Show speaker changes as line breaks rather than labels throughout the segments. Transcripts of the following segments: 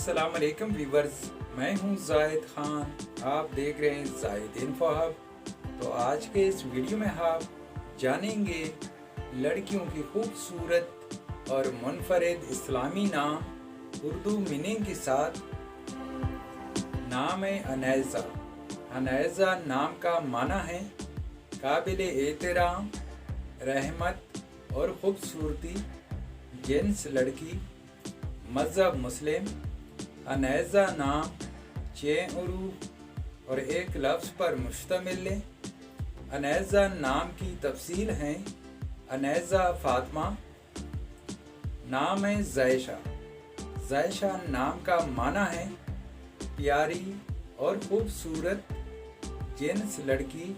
अस्सलाम वालेकुम व्यूवर्स, मैं हूं जाहिद खान। आप देख रहे हैं जाहिद इन्फो हब। तो आज के इस वीडियो में आप जानेंगे लड़कियों की खूबसूरत और मुनफरिद इस्लामी नाम उर्दू मीनिंग के साथ। नाम है अनैज़ा। अनैज़ा नाम का माना है काबिल एहतराम, रहमत और ख़ूबसूरती। जिन्स लड़की, मज़हब मुस्लिम। अनैज़ा नाम 6 हरूफ और एक लफ्ज़ पर मुश्तमिल है। अनैज़ा नाम की तफसील है अनैज़ा फ़ातिमा। नाम है ज़ायशा। ज़ायशा नाम का माना है प्यारी और ख़ूबसूरत। जिन्स लड़की,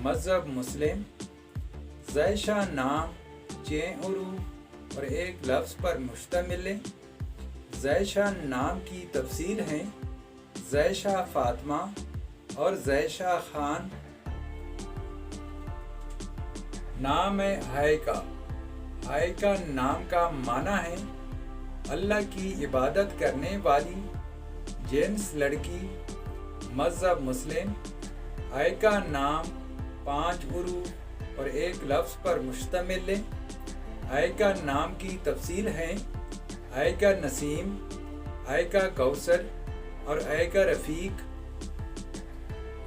मज़हब मुस्लिम। ज़ायशा नाम 6 हरूफ और एक लफ्ज़ पर मुश्तमिल है। ज़ायशा नाम की तफसील है ज़ायशा फ़ातिमा और ज़ायशा खान। नाम है हायका। हायका नाम का माना है अल्लाह की इबादत करने वाली। जिन्स लड़की, मज़हब मुस्लिम। हायका नाम 5 हरूफ और एक लफ्ज़ पर मुश्तमिल है। हायका नाम की तफसील है हायका नसीम, हायका कौसर और हायका रफ़ीक।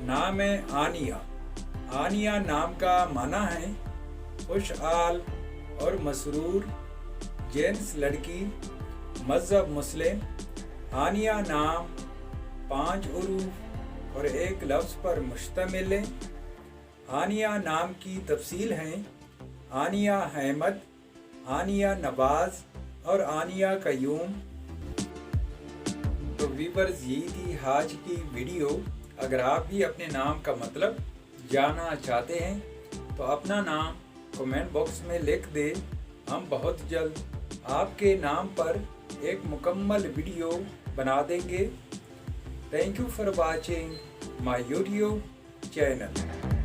नाम है आनिया। आनिया नाम का माना है खुशहाल और मसरूर। जिन्स लड़की, मज़हब मुस्लिम। आनिया नाम 5 हरूफ और एक लफ्ज़ पर मुश्तमिल है। आनिया नाम की तफसील है आनिया अहमद, आनिया नवाज़ और आनिया कयूम। तो व्यूअर्स, ये थी आज की वीडियो। अगर आप भी अपने नाम का मतलब जानना चाहते हैं तो अपना नाम कमेंट बॉक्स में लिख दें। हम बहुत जल्द आपके नाम पर एक मुकम्मल वीडियो बना देंगे। Thank you for watching my YouTube channel.